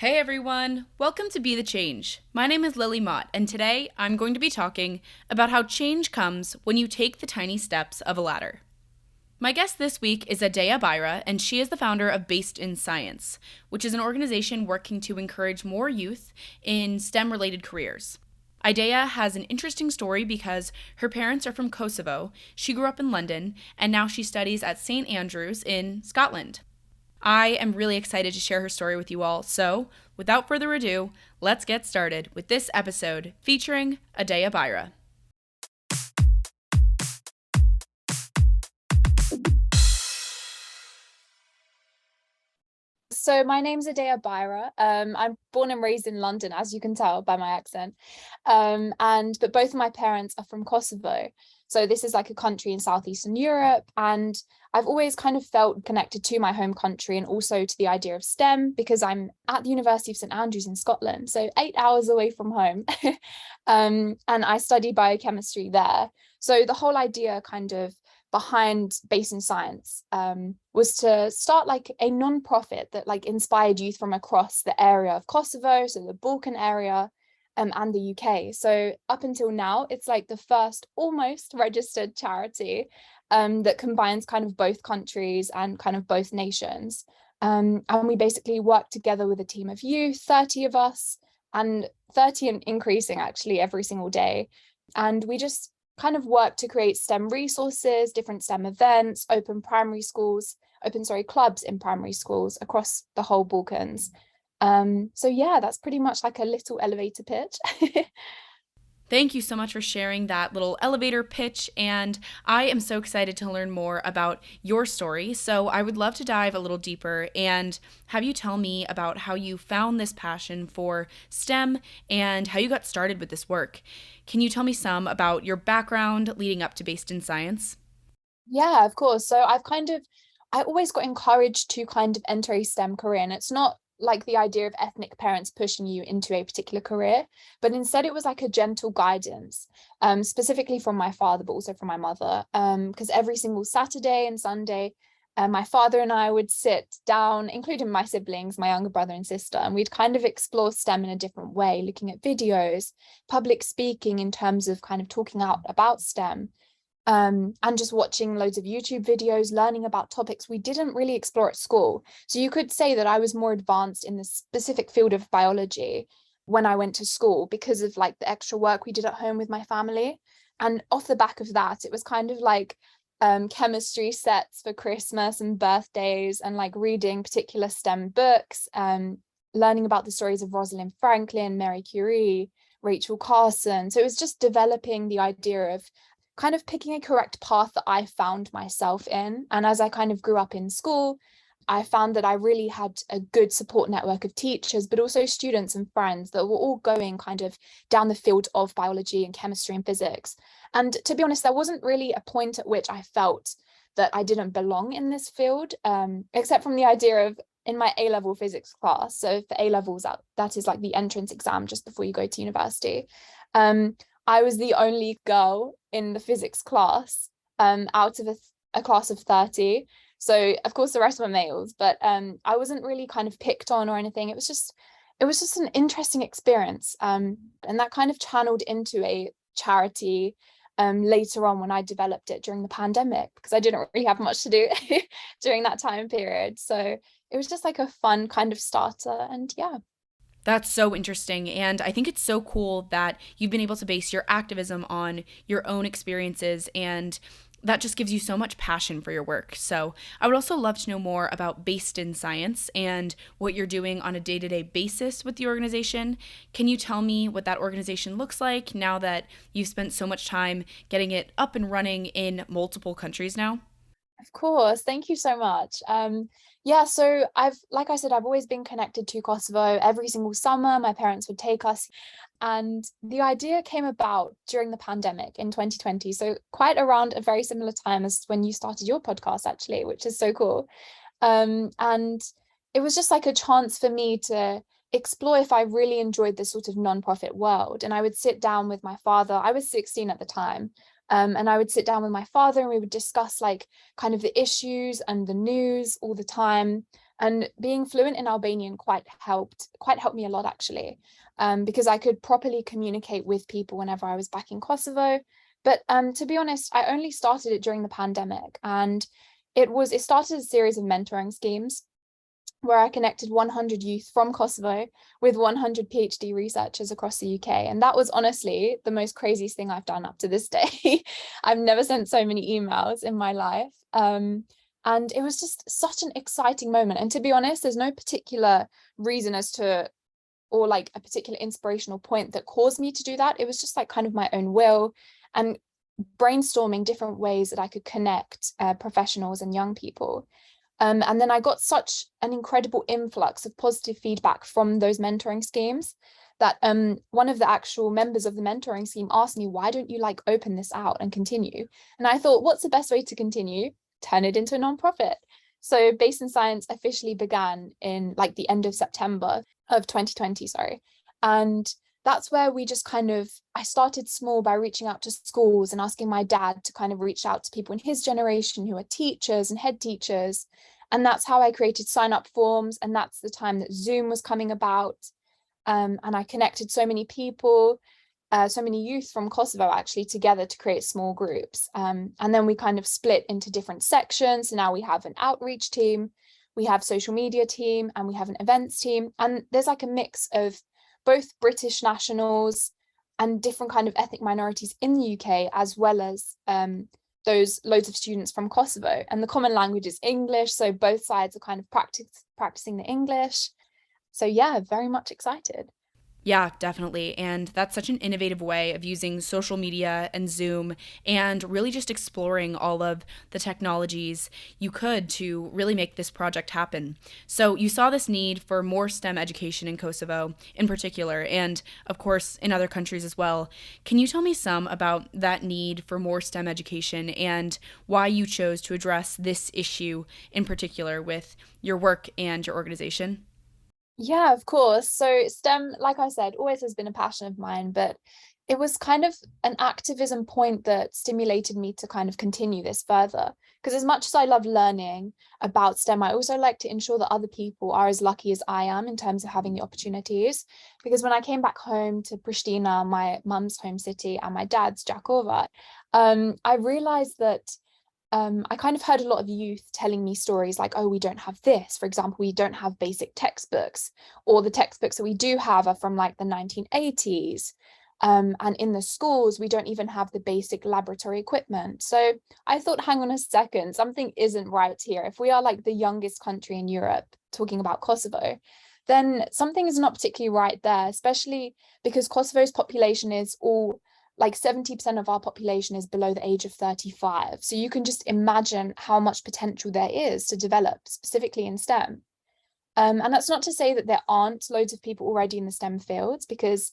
Hey everyone, welcome to Be the Change. My name is Lily Mott, and today I'm going to be talking about how change comes when you take the tiny steps of a ladder. My guest this week is Ideja Bajra, and she is the founder of Based in Science, which is an organization working to encourage more youth in STEM related careers. Ideja has an interesting story because her parents are from Kosovo, she grew up in London, and now she studies at St. Andrews in Scotland. I am really excited to share her story with you all, so without further ado, let's get started with this episode featuring Ideja Bajra. So my name's Ideja Bajra. I'm born and raised in London, as you can tell by my accent. But both of my parents are from Kosovo. So this is like a country in Southeastern Europe. And I've always kind of felt connected to my home country and also to the idea of STEM because I'm at the University of St Andrews in Scotland, so 8 hours away from home. And I study biochemistry there. So the whole idea kind of behind Based in Science was to start like a non-profit that like inspired youth from across the area of Kosovo, so the Balkan area, and the UK. So up until now, it's like the first almost registered charity that combines kind of both countries and kind of both nations. And we basically work together with a team of youth, 30 of us, and 30 and increasing actually every single day. And we just kind of work to create STEM resources, different STEM events, clubs in primary schools across the whole Balkans. So yeah, that's pretty much like a little elevator pitch. Thank you so much for sharing that little elevator pitch, and I am so excited to learn more about your story. So, I would love to dive a little deeper and have you tell me about how you found this passion for STEM and how you got started with this work. Can you tell me some about your background leading up to Based in Science? Yeah, of course. I always got encouraged to kind of enter a STEM career. And it's not like the idea of ethnic parents pushing you into a particular career, but instead it was like a gentle guidance, specifically from my father, but also from my mother. Because every single Saturday and Sunday, my father and I would sit down, including my siblings, my younger brother and sister, and we'd kind of explore STEM in a different way, looking at videos, public speaking in terms of kind of talking out about STEM, and just watching loads of YouTube videos, learning about topics we didn't really explore at school. So you could say that I was more advanced in the specific field of biology when I went to school because of like the extra work we did at home with my family. And off the back of that, it was kind of like chemistry sets for Christmas and birthdays and like reading particular STEM books, learning about the stories of Rosalind Franklin, Mary Curie, Rachel Carson. So it was just developing the idea of kind of picking a correct path that I found myself in. And as I kind of grew up in school, I found that I really had a good support network of teachers, but also students and friends that were all going kind of down the field of biology and chemistry and physics. And to be honest, there wasn't really a point at which I felt that I didn't belong in this field, except from the idea of in my A-level physics class. So for A-levels, that is like the entrance exam just before you go to university. Um, I was the only girl in the physics class, out of a class of 30. So of course the rest were males, but I wasn't really kind of picked on or anything. It was just an interesting experience. And that kind of channeled into a charity later on when I developed it during the pandemic, because I didn't really have much to do during that time period. So it was just like a fun kind of starter. And yeah. That's so interesting. And I think it's so cool that you've been able to base your activism on your own experiences. And that just gives you so much passion for your work. So I would also love to know more about Based in Science and what you're doing on a day to day basis with the organization. Can you tell me what that organization looks like now that you've spent so much time getting it up and running in multiple countries now? Of course, thank you so much. Yeah, so like I said, I've always been connected to Kosovo. Every single summer, my parents would take us, and the idea came about during the pandemic in 2020. So quite around a very similar time as when you started your podcast, actually, which is so cool. And it was just like a chance for me to explore if I really enjoyed this sort of non-profit world. And I would sit down with my father. I was 16 at the time. And I would sit down with my father and we would discuss like kind of the issues and the news all the time. And being fluent in Albanian quite helped me a lot, actually, because I could properly communicate with people whenever I was back in Kosovo. But to be honest, I only started it during the pandemic, and it started a series of mentoring schemes where I connected 100 youth from Kosovo with 100 PhD researchers across the UK. And that was honestly the most craziest thing I've done up to this day. I've never sent so many emails in my life. And it was just such an exciting moment. And to be honest, there's no particular reason as to, or like a particular inspirational point that caused me to do that. It was just like kind of my own will and brainstorming different ways that I could connect professionals and young people. And then I got such an incredible influx of positive feedback from those mentoring schemes that one of the actual members of the mentoring scheme asked me, why don't you like open this out and continue? And I thought, what's the best way to continue? Turn it into a nonprofit. So Based in Science officially began in like the end of September of 2020, sorry. And that's where we just I started small by reaching out to schools and asking my dad to kind of reach out to people in his generation who are teachers and head teachers. And that's how I created sign up forms. And that's the time that Zoom was coming about. And I connected so many people, so many youth from Kosovo actually together to create small groups. And then we kind of split into different sections. So now we have an outreach team, we have social media team, and we have an events team. And there's like a mix of both British nationals and different kind of ethnic minorities in the UK, as well as those loads of students from Kosovo. And the common language is English, so both sides are kind of practicing the English. So yeah, very much excited. Yeah, definitely. And that's such an innovative way of using social media and Zoom and really just exploring all of the technologies you could to really make this project happen. So, you saw this need for more STEM education in Kosovo in particular, and of course in other countries as well. Can you tell me some about that need for more STEM education and why you chose to address this issue in particular with your work and your organization? Yeah, of course. So STEM, like I said, always has been a passion of mine, but it was kind of an activism point that stimulated me to kind of continue this further. Because as much as I love learning about STEM, I also like to ensure that other people are as lucky as I am in terms of having the opportunities. Because when I came back home to Pristina, my mum's home city, and my dad's Jakova, I realized that I kind of heard a lot of youth telling me stories like, oh, we don't have this. For example, we don't have basic textbooks, or the textbooks that we do have are from like the 1980s. And in the schools, we don't even have the basic laboratory equipment. So I thought, hang on a second, something isn't right here. If we are like the youngest country in Europe, talking about Kosovo, then something is not particularly right there, especially because Kosovo's population is all like 70% of our population is below the age of 35. So you can just imagine how much potential there is to develop specifically in STEM. And that's not to say that there aren't loads of people already in the STEM fields, because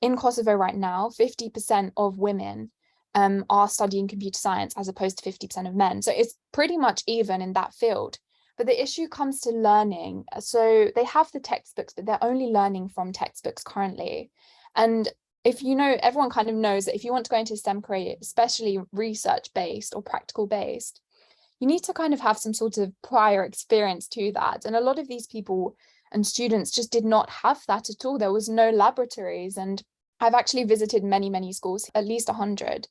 in Kosovo right now, 50% of women are studying computer science as opposed to 50% of men. So it's pretty much even in that field. But the issue comes to learning. So they have the textbooks, but they're only learning from textbooks currently. And if you know, everyone kind of knows that if you want to go into a STEM career, especially research based or practical based, you need to kind of have some sort of prior experience to that. And a lot of these people and students just did not have that at all. There was no laboratories. And I've actually visited many, many schools, at least 100.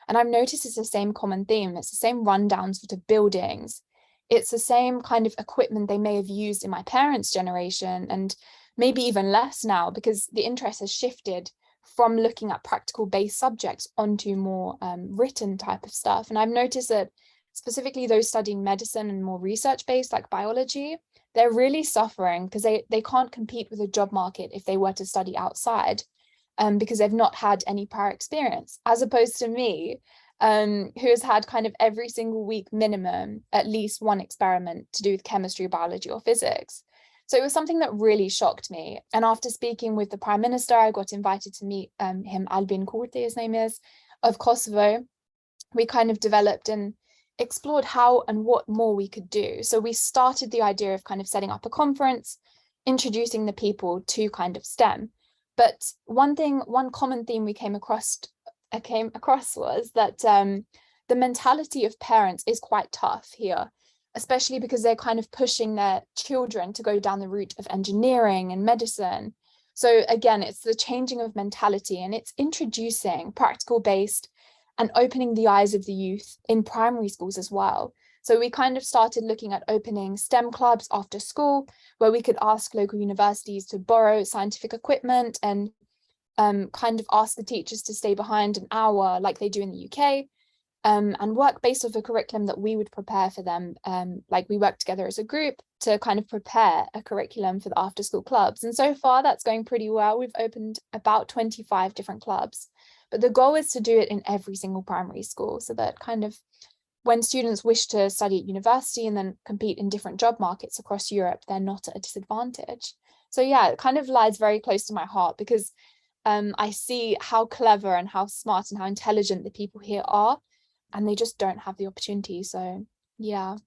And I've noticed it's the same common theme. It's the same rundown sort of buildings. It's the same kind of equipment they may have used in my parents' generation, and maybe even less now, because the interest has shifted from looking at practical based subjects onto more written type of stuff. And I've noticed that specifically those studying medicine and more research based like biology, they're really suffering because they can't compete with the job market if they were to study outside, because they've not had any prior experience, as opposed to me, who has had kind of every single week minimum at least one experiment to do with chemistry, biology, or physics. So it was something that really shocked me. And after speaking with the Prime Minister, I got invited to meet him, Albin Kurti, his name is, of Kosovo. We kind of developed and explored how and what more we could do. So we started the idea of kind of setting up a conference, introducing the people to kind of STEM. But one common theme we came across was that the mentality of parents is quite tough here. especially because they're kind of pushing their children to go down the route of engineering and medicine. So again, it's the changing of mentality, and it's introducing practical based and opening the eyes of the youth in primary schools as well. So we kind of started looking at opening STEM clubs after school, where we could ask local universities to borrow scientific equipment and kind of ask the teachers to stay behind an hour like they do in the UK, and work based off a curriculum that we would prepare for them. Like we work together as a group to kind of prepare a curriculum for the after school clubs. And so far that's going pretty well. We've opened about 25 different clubs, but the goal is to do it in every single primary school, so that kind of when students wish to study at university and then compete in different job markets across Europe, they're not at a disadvantage. So yeah, it kind of lies very close to my heart, because I see how clever and how smart and how intelligent the people here are, and they just don't have the opportunity. So yeah.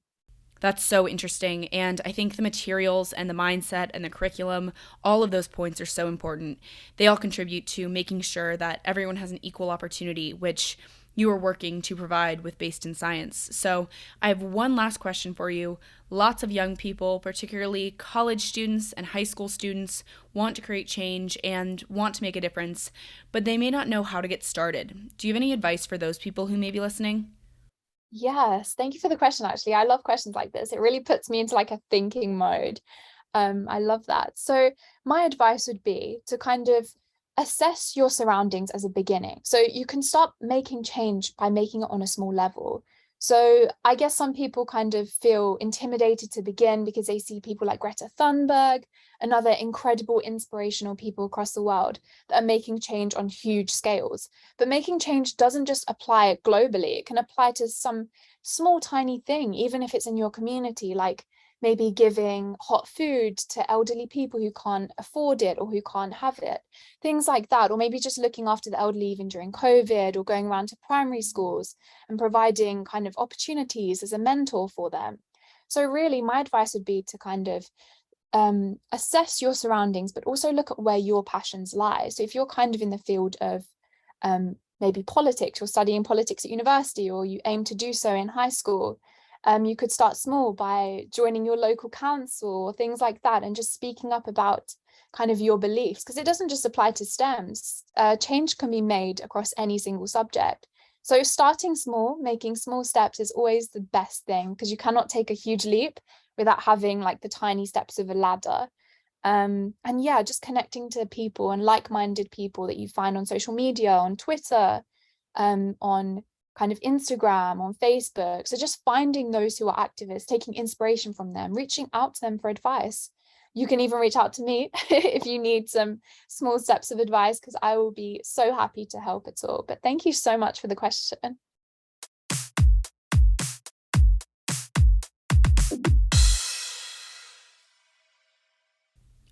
That's so interesting. And I think the materials and the mindset and the curriculum, all of those points are so important. They all contribute to making sure that everyone has an equal opportunity, which you are working to provide with Based in Science. So I have one last question for you. Lots of young people, particularly college students and high school students, want to create change and want to make a difference, but they may not know how to get started. Do you have any advice for those people who may be listening? Yes, thank you for the question. Actually, I love questions like this. It really puts me into like a thinking mode. I love that. So my advice would be to kind of assess your surroundings as a beginning. So you can start making change by making it on a small level. So I guess some people kind of feel intimidated to begin because they see people like Greta Thunberg and other incredible inspirational people across the world that are making change on huge scales. But making change doesn't just apply globally. It can apply to some small, tiny thing, even if it's in your community, like maybe giving hot food to elderly people who can't afford it or who can't have it, things like that. Or maybe just looking after the elderly even during COVID, or going around to primary schools and providing kind of opportunities as a mentor for them. So really my advice would be to kind of assess your surroundings, but also look at where your passions lie. So if you're kind of in the field of maybe politics, you're studying politics at university, or you aim to do so in high school, you could start small by joining your local council or things like that, and just speaking up about kind of your beliefs, because it doesn't just apply to STEMs. Change can be made across any single subject. So starting small, making small steps is always the best thing, because you cannot take a huge leap without having like the tiny steps of a ladder. And yeah, just connecting to people and like-minded people that you find on social media, on Twitter, on kind of Instagram, on Facebook. So just finding those who are activists, taking inspiration from them, reaching out to them for advice. You can even reach out to me if you need some small steps of advice, because I will be so happy to help at all. But thank you so much for the question.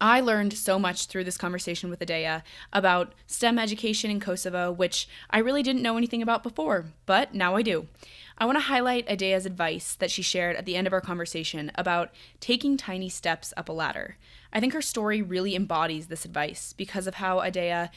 I learned so much through this conversation with Ideja about STEM education in Kosovo, which I really didn't know anything about before, but now I do. I want to highlight Ideja's advice that she shared at the end of our conversation about taking tiny steps up a ladder. I think her story really embodies this advice because of how Ideja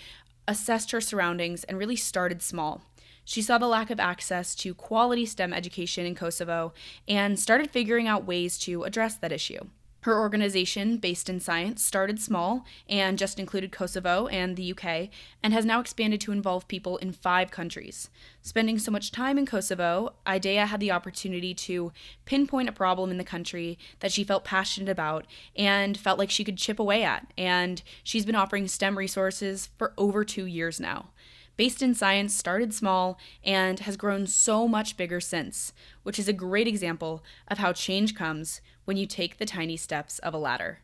assessed her surroundings and really started small. She saw the lack of access to quality STEM education in Kosovo and started figuring out ways to address that issue. Her organization, Based in Science, started small and just included Kosovo and the UK, and has now expanded to involve people in 5 countries. Spending so much time in Kosovo, Ideja had the opportunity to pinpoint a problem in the country that she felt passionate about and felt like she could chip away at, and she's been offering STEM resources for over 2 years now. Based in Science started small and has grown so much bigger since, which is a great example of how change comes when you take the tiny steps of a ladder.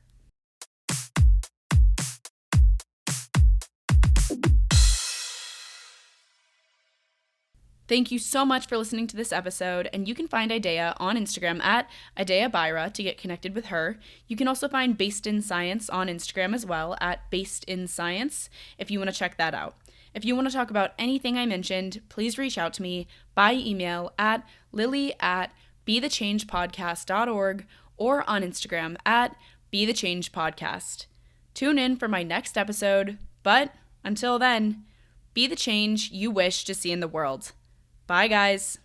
Thank you so much for listening to this episode, and you can find Ideja on Instagram at Ideja Bajra to get connected with her. You can also find Based in Science on Instagram as well at Based in Science if you want to check that out. If you want to talk about anything I mentioned, please reach out to me by email at lily@bethechangepodcast.org or on Instagram at bethechangepodcast. Tune in for my next episode, but until then, be the change you wish to see in the world. Bye, guys.